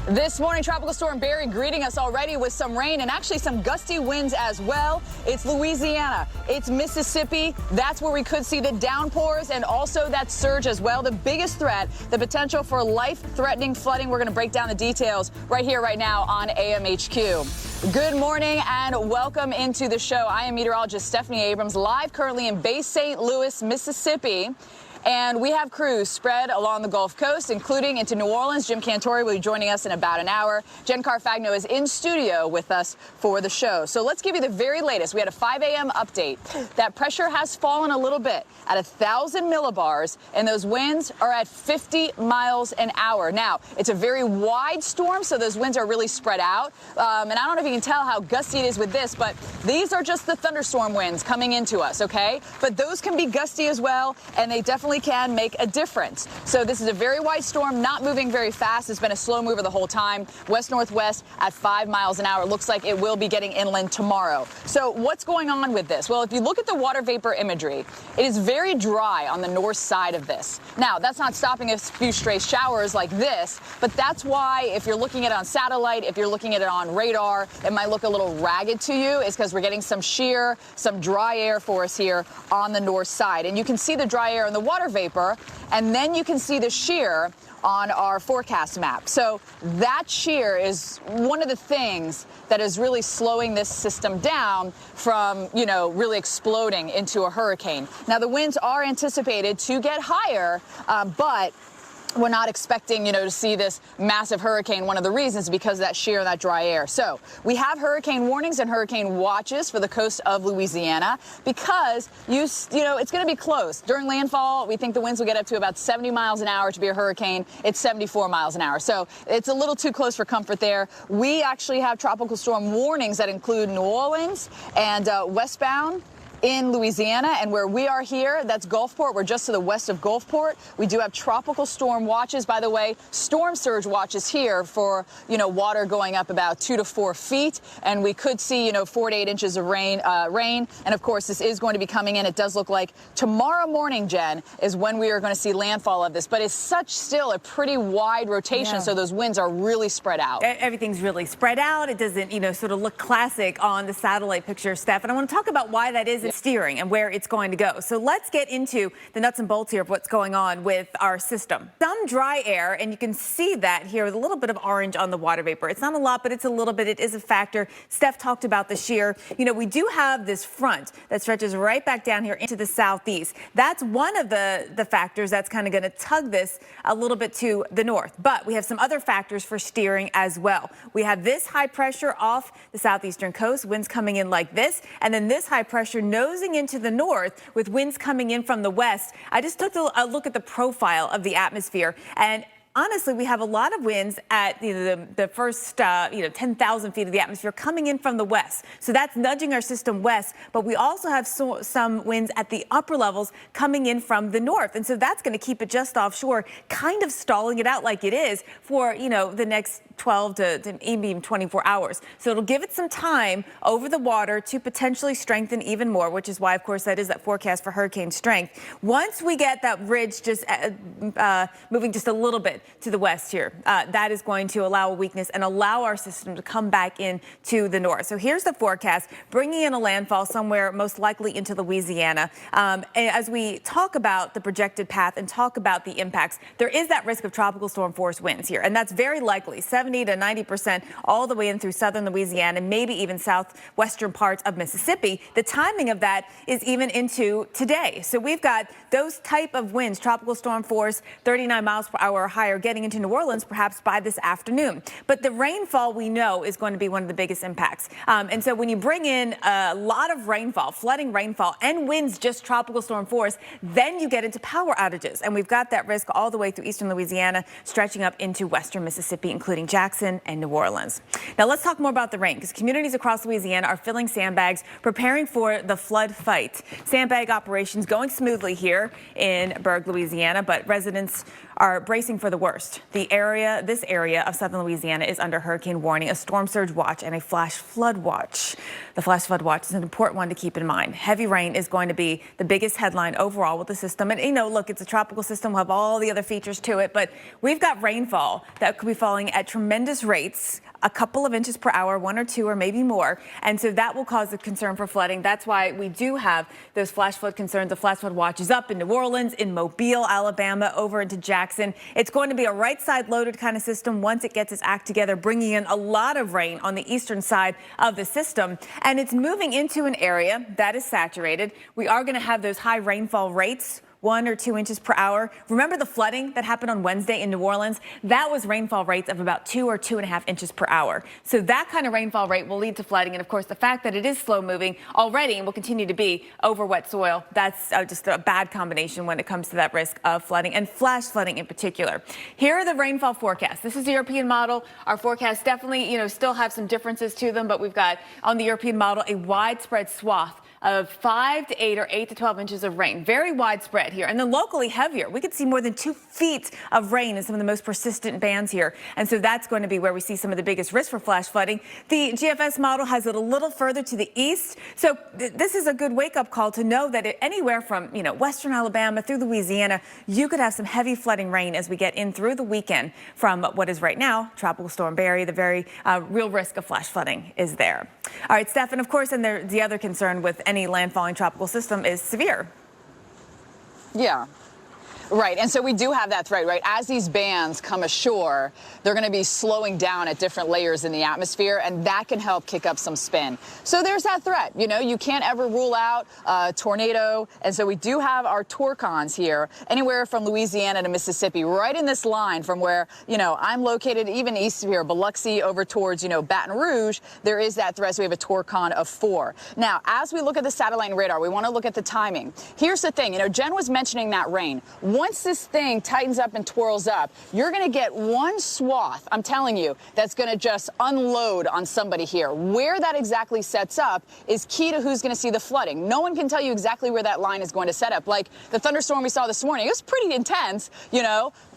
This morning, Tropical Storm Barry greeting us already with some rain and actually some gusty winds as well. It's Louisiana, it's Mississippi. That's where we could see the downpours and also that surge as well. The biggest threat, the potential for life-threatening flooding. We're going to break down the details right here, right now on AMHQ. Good morning and welcome into the show. I am meteorologist Stephanie Abrams, live currently in Bay St. Louis, Mississippi. And we have crews spread along the Gulf Coast, including into New Orleans. Jim Cantori will be joining us in about an hour. Jen Carfagno is in studio with us for the show. So let's give you the very latest. We had a 5 a.m. update. That pressure has fallen a little bit at 1,000 millibars, and those winds are at 50 miles an hour. Now, it's a very wide storm, so those winds are really spread out. And I don't know if you can tell how gusty it is with this, but these are just the thunderstorm winds coming into us, okay? But those can be gusty as well, and they definitely can make a difference. So this is a very wide storm, not moving very fast. It's been a slow mover the whole time. West-northwest at 5 miles an hour. Looks like it will be getting inland tomorrow. So what's going on with this? Well, if you look at the water vapor imagery, it is very dry on the north side of this. Now, that's not stopping a few stray showers like this, but that's why if you're looking at it on satellite, if you're looking at it on radar, it might look a little ragged to you. It's because we're getting some shear, some dry air for us here on the north side. And you can see the dry air in the water vapor, and then you can see the shear on our forecast map. So that shear is one of the things that is really slowing this system down from, really exploding into a hurricane. Now, the winds are anticipated to get higher, but we're not expecting, to see this massive hurricane. One of the reasons is because of that shear and that dry air. So we have hurricane warnings and hurricane watches for the coast of Louisiana because, it's going to be close. During landfall, we think the winds will get up to about 70 miles an hour to be a hurricane. It's 74 miles an hour. So it's a little too close for comfort there. We actually have tropical storm warnings that include New Orleans and westbound in Louisiana, and where we are here, that's Gulfport. We're just to the west of Gulfport. We do have tropical storm watches. By the way, storm surge watches here for, water going up about 2 to 4 feet, and we could see, 4 to 8 inches of rain. And of course, this is going to be coming in. It does look like tomorrow morning, Jen, is when we are going to see landfall of this. But it's still a pretty wide rotation, so those winds are really spread out. Everything's really spread out. It doesn't, sort of look classic on the satellite picture, Steph. And I want to talk about why that is in steering and where it's going to go. So let's get into the nuts and bolts here of what's going on with our system. Some dry air, and you can see that here with a little bit of orange on the water vapor. It's not a lot, but it's a little bit. It is a factor. Steph talked about the shear. We do have this front that stretches right back down here into the southeast. That's one of the factors that's kind of going to tug this a little bit to the north. But we have some other factors for steering as well. We have this high pressure off the southeastern coast, winds coming in like this, and then this high pressure nosing into the north with winds coming in from the west. I just took a look at the profile of the atmosphere, and honestly, we have a lot of winds at the first 10,000 feet of the atmosphere coming in from the west. So that's nudging our system west. But we also have some winds at the upper levels coming in from the north. And so that's going to keep it just offshore, kind of stalling it out like it is for, the next 12 to even 24 hours. So it'll give it some time over the water to potentially strengthen even more, which is why, of course, that is that forecast for hurricane strength. Once we get that ridge just moving just a little bit to the west here, that is going to allow a weakness and allow our system to come back in to the north. So here's the forecast, bringing in a landfall somewhere most likely into Louisiana. As we talk about the projected path and talk about the impacts, there is that risk of tropical storm force winds here, and that's very likely. 70 to 90% all the way in through southern Louisiana, maybe even southwestern parts of Mississippi. The timing of that is even into today. So we've got those type of winds, tropical storm force, 39 miles per hour or higher, getting into New Orleans perhaps by this afternoon. But the rainfall we know is going to be one of the biggest impacts. And so when you bring in a lot of rainfall, flooding rainfall, and winds just tropical storm force, then you get into power outages. And we've got that risk all the way through eastern Louisiana, stretching up into western Mississippi, including Jackson and New Orleans. Now let's talk more about the rain, because communities across Louisiana are filling sandbags, preparing for the flood fight. Sandbag operations going smoothly here in Berg, Louisiana, but residents are bracing for the worst. This area of southern Louisiana is under hurricane warning, a storm surge watch, and a flash flood watch. The flash flood watch is an important one to keep in mind. Heavy rain is going to be the biggest headline overall with the system. And, look, it's a tropical system. We'll have all the other features to it, but we've got rainfall that could be falling at tremendous tremendous rates, a couple of inches per hour, 1 or 2 or maybe more. And so that will cause a concern for flooding. That's why we do have those flash flood concerns. The flash flood watches up in New Orleans, in Mobile, Alabama, over into Jackson. It's going to be a right side loaded kind of system once it gets its act together, bringing in a lot of rain on the eastern side of the system. And it's moving into an area that is saturated. We are going to have those high rainfall rates, 1 or 2 inches per hour. Remember the flooding that happened on Wednesday in New Orleans? That was rainfall rates of about 2 or 2.5 inches per hour. So that kind of rainfall rate will lead to flooding. And of course, the fact that it is slow moving already and will continue to be over wet soil, that's just a bad combination when it comes to that risk of flooding and flash flooding in particular. Here are the rainfall forecasts. This is the European model. Our forecasts definitely, still have some differences to them, but we've got on the European model a widespread swath of 5 to 8 or 8 to 12 inches of rain. Very widespread here. And then locally heavier. We could see more than 2 feet of rain in some of the most persistent bands here. And so that's going to be where we see some of the biggest risk for flash flooding. The GFS model has it a little further to the east. So this is a good wake-up call to know that anywhere from, western Alabama through Louisiana, you could have some heavy flooding rain as we get in through the weekend from what is right now Tropical Storm Barry. The very real risk of flash flooding is there. All right, Steph, and of course, and the other concern with any landfalling tropical system is severe. Yeah. Right. And so we do have that threat, right? As these bands come ashore, they're going to be slowing down at different layers in the atmosphere, and that can help kick up some spin. So there's that threat. You can't ever rule out a tornado. And so we do have our torcons here, anywhere from Louisiana to Mississippi, right in this line from where, I'm located, even east of here, Biloxi over towards, Baton Rouge. There is that threat. So we have a torcon of 4. Now, as we look at the satellite and radar, we want to look at the timing. Here's the thing. Jen was mentioning that rain. Once this thing tightens up and twirls up, you're going to get one swath, I'm telling you, that's going to just unload on somebody here. Where that exactly sets up is key to who's going to see the flooding. No one can tell you exactly where that line is going to set up. Like the thunderstorm we saw this morning, it was pretty intense,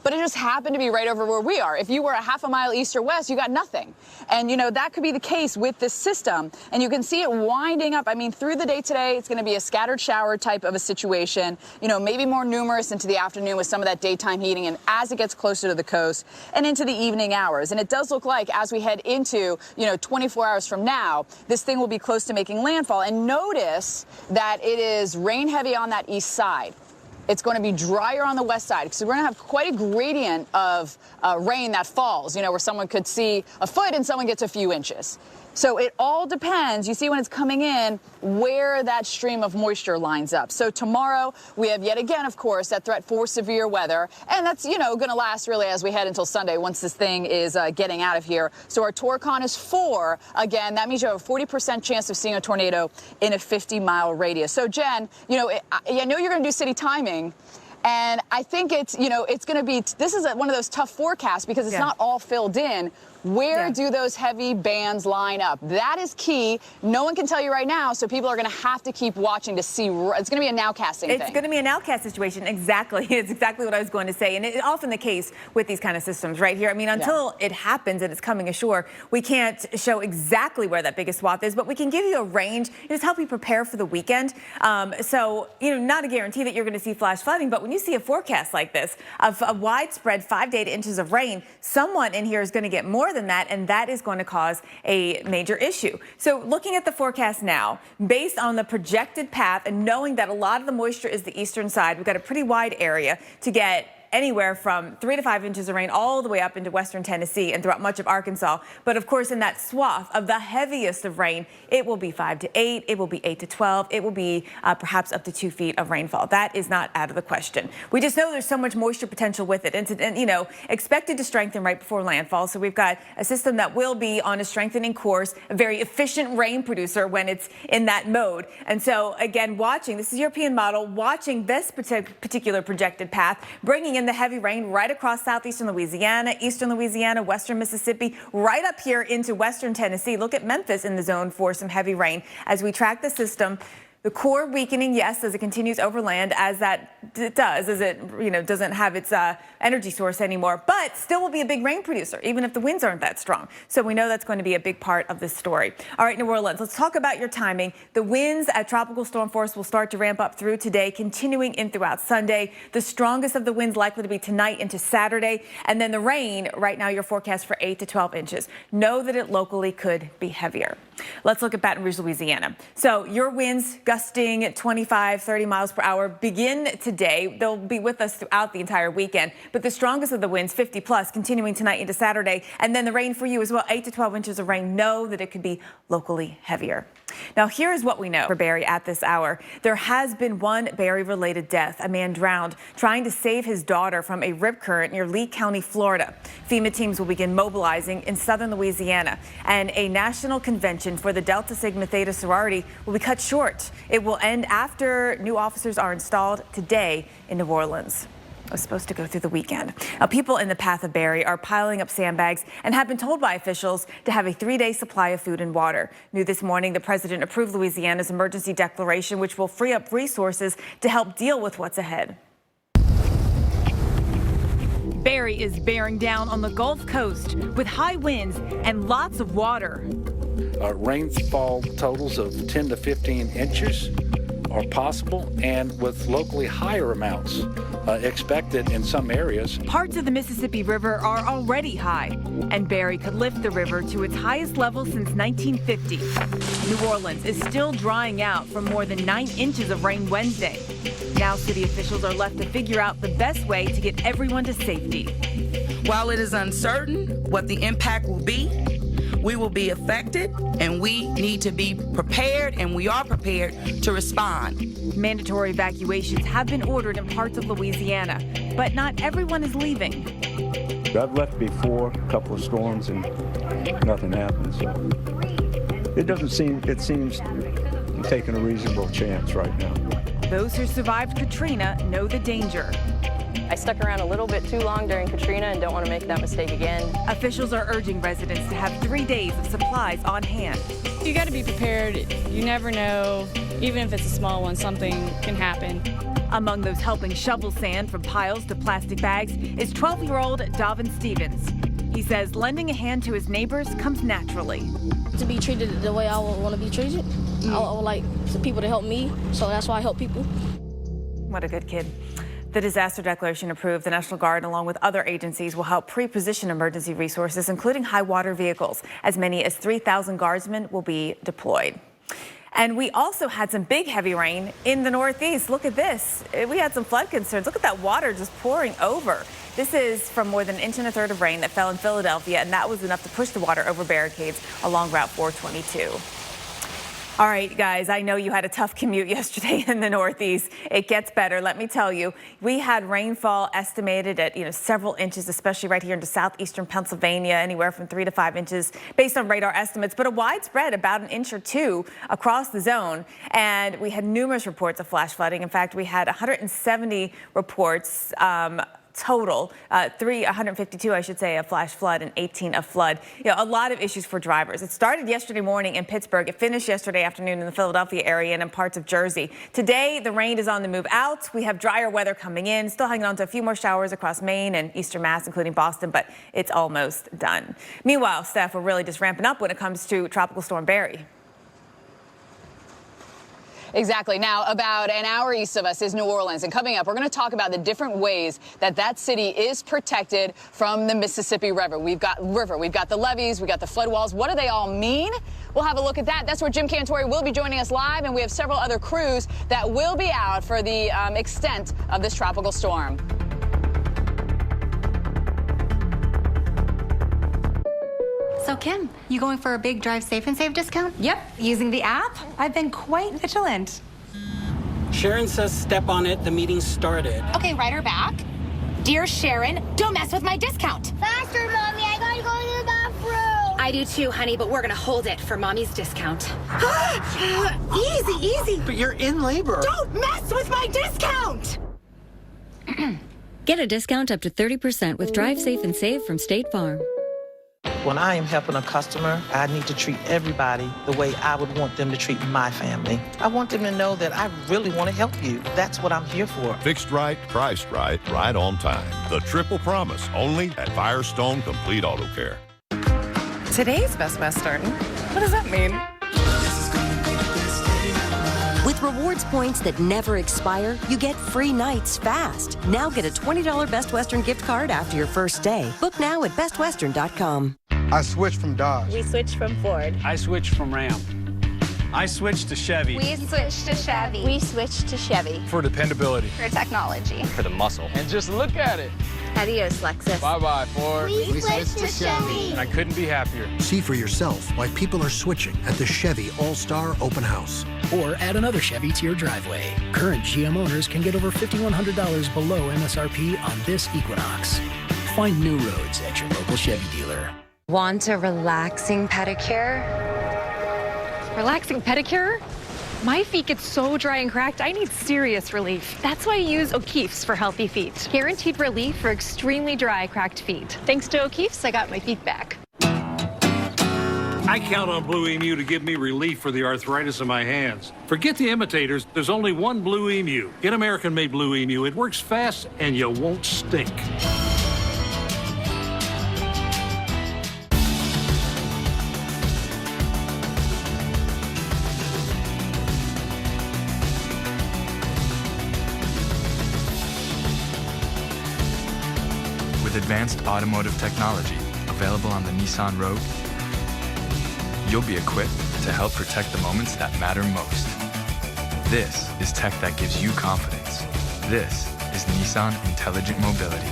but it just happened to be right over where we are. If you were a half a mile east or west, you got nothing. And, that could be the case with this system. And you can see it winding up. I mean, through the day today, it's going to be a scattered shower type of a situation, maybe more numerous into the afternoon with some of that daytime heating and as it gets closer to the coast and into the evening hours. And it does look like as we head into, 24 hours from now, this thing will be close to making landfall. And notice that it is rain heavy on that east side. It's going to be drier on the west side. So we're going to have quite a gradient of rain that falls, where someone could see a foot and someone gets a few inches. So it all depends. You see when it's coming in, where that stream of moisture lines up. So tomorrow we have yet again, of course, that threat for severe weather. And that's, going to last really as we head until Sunday once this thing is getting out of here. So our torcon is 4. Again, that means you have a 40% chance of seeing a tornado in a 50-mile radius. So, Jen, I know you're going to do city timing. And I think it's, it's going to be, this is one of those tough forecasts because it's not all filled in. Where do those heavy bands line up? That is key. No one can tell you right now, so people are going to have to keep watching to see. It's going to be a nowcasting thing. It's going to be a nowcast situation. Exactly. It's exactly what I was going to say. And it's often the case with these kind of systems right here. I mean, until it happens and it's coming ashore, we can't show exactly where that biggest swath is, but we can give you a range. Just help you prepare for the weekend. So, not a guarantee that you're going to see flash flooding, but when you see a forecast like this of a widespread 5 to 8 inches of rain, someone in here is going to get more than that, and that is going to cause a major issue. So looking at the forecast now, based on the projected path and knowing that a lot of the moisture is the eastern side, we've got a pretty wide area to get anywhere from 3 to 5 inches of rain all the way up into western Tennessee and throughout much of Arkansas. But of course, in that swath of the heaviest of rain, it will be 5 to 8, it will be 8 to 12, it will be perhaps up to 2 feet of rainfall. That is not out of the question. We just know there's so much moisture potential with it, and expected to strengthen right before landfall. So we've got a system that will be on a strengthening course, a very efficient rain producer when it's in that mode. And so again, this is European model, watching this particular projected path, bringing in the heavy rain right across southeastern Louisiana, eastern Louisiana, western Mississippi, right up here into western Tennessee. Look at Memphis in the zone for some heavy rain as we track the system. The core weakening, yes, as it continues overland, as it doesn't have its energy source anymore, but still will be a big rain producer, even if the winds aren't that strong. So we know that's going to be a big part of this story. All right, New Orleans, let's talk about your timing. The winds at tropical storm force will start to ramp up through today, continuing in throughout Sunday. The strongest of the winds likely to be tonight into Saturday. And then the rain, right now your forecast for 8 to 12 inches. Know that it locally could be heavier. Let's look at Baton Rouge, Louisiana. So your winds gusting 25, 30 miles per hour begin today. They'll be with us throughout the entire weekend. But the strongest of the winds, 50 plus, continuing tonight into Saturday. And then the rain for you as well, 8 to 12 inches of rain. Know that it could be locally heavier. Now, here is what we know for Barry at this hour. There has been one Barry-related death. A man drowned trying to save his daughter from a rip current near Lee County, Florida. FEMA teams will begin mobilizing in southern Louisiana, and a national convention for the Delta Sigma Theta sorority will be cut short. It will end after new officers are installed today in New Orleans. It was supposed to go through the weekend. Now, people in the path of Barry are piling up sandbags and have been told by officials to have a 3-day supply of food and water. New this morning, the president approved Louisiana's emergency declaration, which will free up resources to help deal with what's ahead. Barry is bearing down on the Gulf Coast with high winds and lots of water. Rainfall totals of 10 to 15 inches are possible, and with locally higher amounts expected in some areas. Parts of the Mississippi River are already high, and Barry could lift the river to its highest level since 1950. New Orleans is still drying out from more than 9 inches of rain Wednesday. Now city officials are left to figure out the best way to get everyone to safety. While it is uncertain what the impact will be, we will be affected, and we need to be prepared, and we are prepared to respond. Mandatory evacuations have been ordered in parts of Louisiana, but not everyone is leaving. I've left before, a couple of storms, and nothing happened. So it seems taking a reasonable chance right now. Those who survived Katrina know the danger. I stuck around a little bit too long during Katrina and don't want to make that mistake again. Officials are urging residents to have 3 days of supplies on hand. You got to be prepared. You never know, even if it's a small one, something can happen. Among those helping shovel sand from piles to plastic bags is 12-year-old Davin Stevens. He says lending a hand to his neighbors comes naturally. To be treated the way I would want to be treated. I would like the people to help me, so that's why I help people. What a good kid. The disaster declaration approved. The National Guard, along with other agencies, will help pre-position emergency resources, including high water vehicles. As many as 3,000 guardsmen will be deployed. And we also had some big heavy rain in the Northeast. Look at this. We had some flood concerns. Look at that water just pouring over. This is from more than 1 1/3 inches of rain that fell in Philadelphia, and that was enough to push the water over barricades along Route 422. All right, guys, I know you had a tough commute yesterday in the Northeast. It gets better, let me tell you. We had rainfall estimated at several inches, especially right here into southeastern Pennsylvania, anywhere from 3 to 5 inches based on radar estimates, but a widespread about 1 or 2 inches across the zone. And we had numerous reports of flash flooding. In fact, we had 170 reports total, 152, I should say, of flash flood and 18 of flood. A lot of issues for drivers. It started yesterday morning in Pittsburgh. It finished yesterday afternoon in the Philadelphia area and in parts of Jersey. Today, the rain is on the move out. We have drier weather coming in, still hanging on to a few more showers across Maine and eastern Mass, including Boston, but it's almost done. Meanwhile, Steph, we're really just ramping up when it comes to Tropical Storm Barry. Exactly. Now, about an hour east of us is New Orleans. And coming up, we're going to talk about the different ways that that city is protected from the Mississippi River. We've got the levees, we've got the flood walls. What do they all mean? We'll have a look at that. That's where Jim Cantore will be joining us live. And we have several other crews that will be out for the extent of this tropical storm. So Kim, you going for a big Drive Safe and Save discount? Yep, using the app. I've been quite vigilant. Sharon says step on it, the meeting started. Okay, write her back. Dear Sharon, don't mess with my discount. Faster, Mommy, I gotta go to the bathroom. I do too, honey, but we're gonna hold it for Mommy's discount. Easy, easy. But you're in labor. Don't mess with my discount. Get a discount up to 30% with Drive Safe and Save from State Farm. When I am helping a customer, I need to treat everybody the way I would want them to treat my family. I want them to know that I really want to help you. That's what I'm here for. Fixed right, priced right, right on time. The triple promise, only at Firestone Complete Auto Care. Today's Best Western. What does that mean? With rewards points that never expire, you get free nights fast. Now get a $20 Best Western gift card after your first stay. Book now at bestwestern.com. I switched from Dodge. We switched from Ford. I switched from Ram. I switched to Chevy. We switched to Chevy. We switched to Chevy. For dependability. For technology. For the muscle. And just look at it. Adios, Lexus. Bye-bye, Ford. We switched to Chevy. And I couldn't be happier. See for yourself why people are switching at the Chevy All-Star Open House. Or add another Chevy to your driveway. Current GM owners can get over $5,100 below MSRP on this Equinox. Find new roads at your local Chevy dealer. Want a relaxing pedicure? Relaxing pedicure? My feet get so dry and cracked, I need serious relief. That's why I use O'Keeffe's for healthy feet. Guaranteed relief for extremely dry, cracked feet. Thanks to O'Keeffe's, I got my feet back. I count on Blue Emu to give me relief for the arthritis in my hands. Forget the imitators. There's only one Blue Emu. Get American-made Blue Emu. It works fast and you won't stink. With advanced automotive technology available on the Nissan Rogue, you'll be equipped to help protect the moments that matter most. This is tech that gives you confidence. This is Nissan Intelligent Mobility.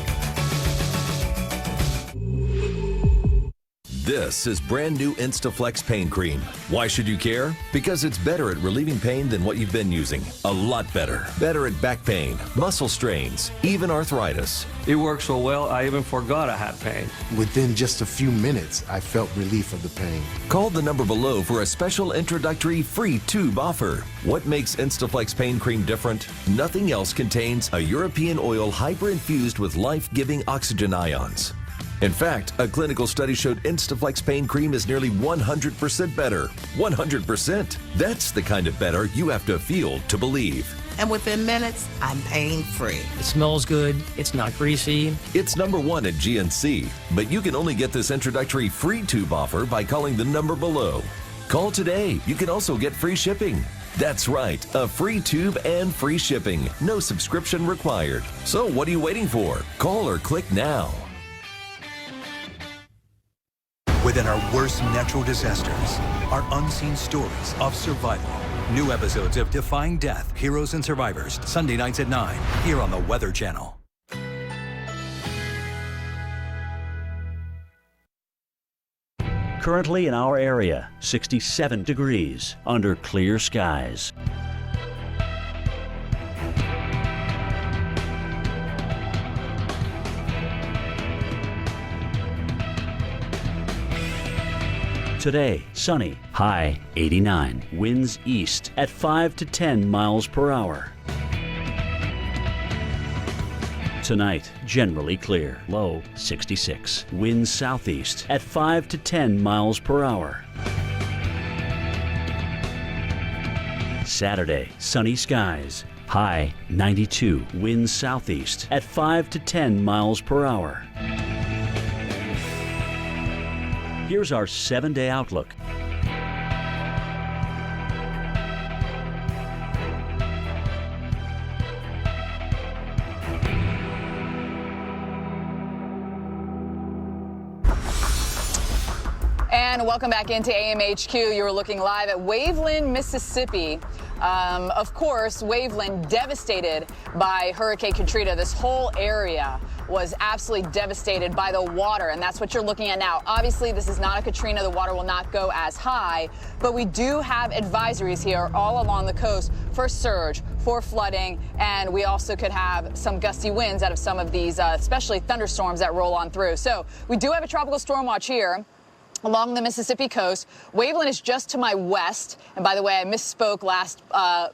This is brand new Instaflex Pain Cream. Why should you care? Because it's better at relieving pain than what you've been using. A lot better. Better at back pain, muscle strains, even arthritis. It worked so well, I even forgot I had pain. Within just a few minutes, I felt relief of the pain. Call the number below for a special introductory free tube offer. What makes Instaflex Pain Cream different? Nothing else contains a European oil hyper-infused with life-giving oxygen ions. In fact, a clinical study showed Instaflex Pain Cream is nearly 100% better. 100%! That's the kind of better you have to feel to believe. And within minutes, I'm pain-free. It smells good. It's not greasy. It's #1 at GNC, but you can only get this introductory free tube offer by calling the number below. Call today. You can also get free shipping. That's right, a free tube and free shipping. No subscription required. So what are you waiting for? Call or click now. Within our worst natural disasters are unseen stories of survival. New episodes of Defying Death, Heroes and Survivors, Sunday nights at 9, here on the Weather Channel. Currently in our area, 67 degrees under clear skies. Today, sunny, high 89. Winds east at 5 to 10 miles per hour. Tonight, generally clear, low 66. Winds southeast at 5 to 10 miles per hour. Saturday, sunny skies, high 92. Winds southeast at 5 to 10 miles per hour. Here's our 7-day outlook. And welcome back into AMHQ. You're looking live at Waveland, Mississippi. Of course, Waveland devastated by Hurricane Katrina. This whole area was absolutely devastated by the water, and that's what you're looking at now. Obviously, this is not a Katrina. The water will not go as high, but we do have advisories here all along the coast for surge, for flooding, and we also could have some gusty winds out of some of these, especially thunderstorms that roll on through. So we do have a tropical storm watch here along the Mississippi coast. Waveland is just to my west, and by the way, I misspoke last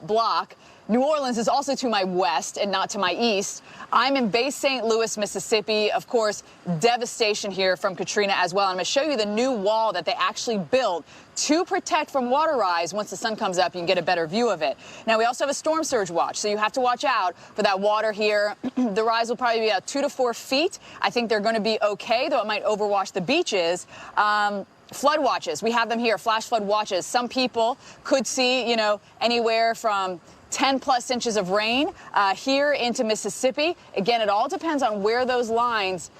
block. New Orleans is also to my west and not to my east. I'm in Bay St. Louis, Mississippi. Of course, devastation here from Katrina as well. I'm going to show you the new wall that they actually built to protect from water rise. Once the sun comes up, you can get a better view of it. Now, we also have a storm surge watch, so you have to watch out for that water here. The rise will probably be about 2 to 4 feet. I think they're going to be okay, though it might overwash the beaches. Flood watches, we have them here, flash flood watches. Some people could see, anywhere from 10 plus inches of rain here into Mississippi. Again, it all depends on where those lines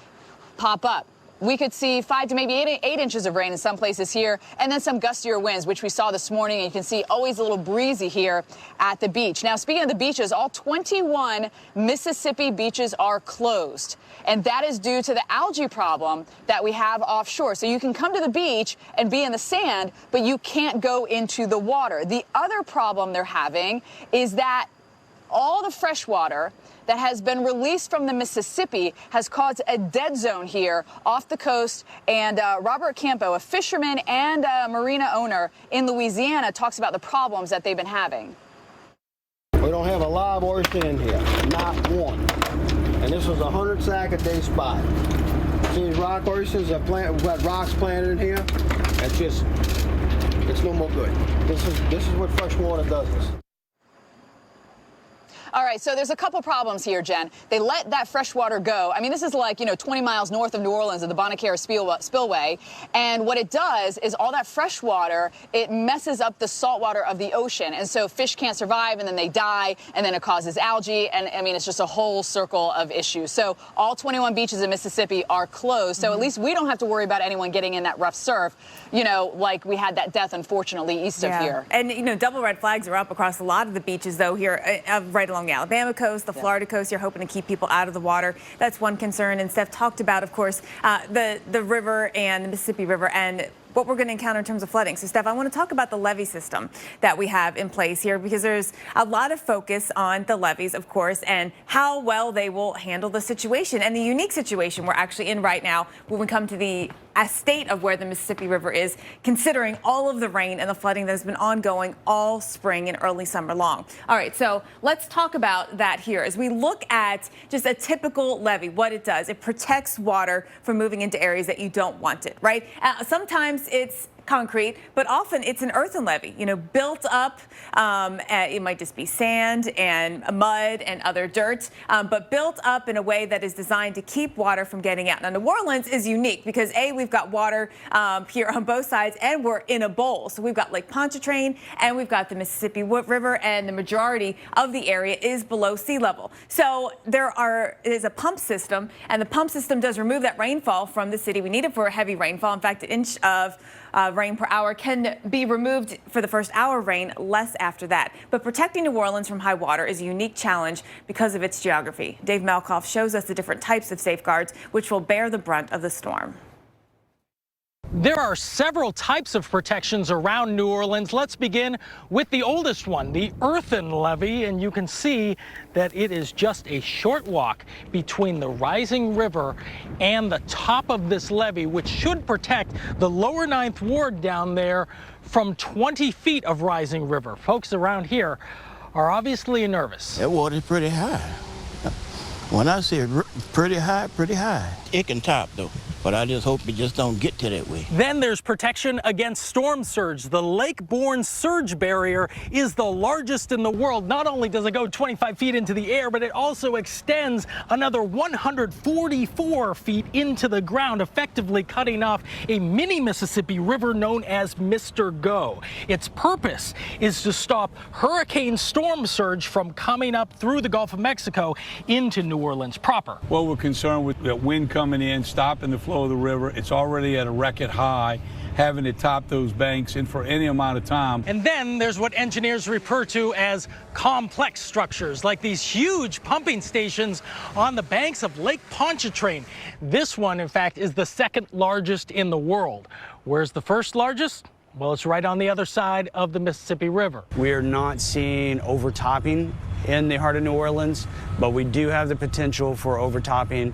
pop up. We could see 5 to maybe 8 inches of rain in some places here, and then some gustier winds, which we saw this morning. And you can see always a little breezy here at the beach. Now, speaking of the beaches, all 21 Mississippi beaches are closed, and that is due to the algae problem that we have offshore. So you can come to the beach and be in the sand, but you can't go into the water. The other problem they're having is that all the fresh water that has been released from the Mississippi has caused a dead zone here off the coast. And Robert Campo, a fisherman and a marina owner in Louisiana, talks about the problems that they've been having. We don't have a live oyster in here, not one. And this was a 100 sack a day spot. See these rock oysters, we've got rocks planted in here. It's no more good. This is what fresh water does us. All right, so there's a couple problems here, Jen. They let that fresh water go. I mean, this is like, 20 miles north of New Orleans at the Bonacera Spillway. And what it does is all that fresh water, it messes up the salt water of the ocean. And so fish can't survive, and then they die, and then it causes algae. And, I mean, it's just a whole circle of issues. So all 21 beaches in Mississippi are closed. So at least we don't have to worry about anyone getting in that rough surf, like we had that death, unfortunately, east of here. And, double red flags are up across a lot of the beaches, though, here right along the Alabama coast, the Florida coast. You're hoping to keep people out of the water. That's one concern. And Steph talked about, of course, the river and the Mississippi River and what we're going to encounter in terms of flooding. So, Steph, I want to talk about the levee system that we have in place here, because there's a lot of focus on the levees, of course, and how well they will handle the situation and the unique situation we're actually in right now when we come to the state of where the Mississippi River is, considering all of the rain and the flooding that has been ongoing all spring and early summer long. All right, so let's talk about that here. As we look at just a typical levee, what it does, it protects water from moving into areas that you don't want it, right? Sometimes it's concrete, but often it's an earthen levee, built up. It might just be sand and mud and other dirt, but built up in a way that is designed to keep water from getting out. Now, New Orleans is unique because, A, we've got water here on both sides, and we're in a bowl. So we've got Lake Pontchartrain, and we've got the Mississippi River, and the majority of the area is below sea level. So there is a pump system, and the pump system does remove that rainfall from the city. We need it for a heavy rainfall. In fact, an inch of rain per hour can be removed for the first hour of rain, less after that. But protecting New Orleans from high water is a unique challenge because of its geography. Dave Malkoff shows us the different types of safeguards which will bear the brunt of the storm. There are several types of protections around New Orleans. Let's begin with the oldest one, the earthen levee, and you can see that it is just a short walk between the rising river and the top of this levee, which should protect the lower 9th Ward down there from 20 feet of rising river. Folks around here are obviously nervous. That water's pretty high. When I say pretty high, it can top though. But I just hope it just don't get to that way. Then there's protection against storm surge. The lake-borne surge barrier is the largest in the world. Not only does it go 25 feet into the air, but it also extends another 144 feet into the ground, effectively cutting off a mini Mississippi River known as Mr. Go. Its purpose is to stop hurricane storm surge from coming up through the Gulf of Mexico into New Orleans proper. Well, we're concerned with the wind coming in, stopping the flow of the river. It's already at a record high, having to top those banks in for any amount of time. And then there's what engineers refer to as complex structures, like these huge pumping stations on the banks of Lake Pontchartrain. This one, in fact, is the second largest in the world. Where's the first largest? Well, it's right on the other side of the Mississippi River. We're not seeing overtopping in the heart of New Orleans, but we do have the potential for overtopping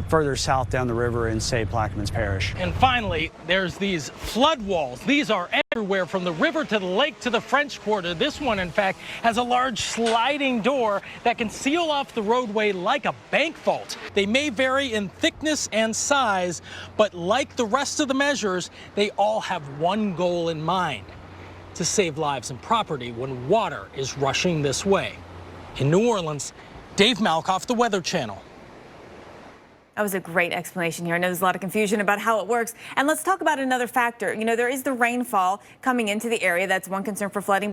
further south down the river in, say, Plaquemines Parish. And finally, there's these flood walls. These are Everywhere from the river to the lake to the French Quarter. This one, in fact, has a large sliding door that can seal off the roadway like a bank vault. They may vary in thickness and size, but like the rest of the measures, they all have one goal in mind: to save lives and property when water is rushing this way. In New Orleans, Dave Malkoff, the Weather Channel. That was a great explanation here. I know there's a lot of confusion about how it works. And let's talk about another factor. You know, there is the rainfall coming into the area. That's one concern for flooding.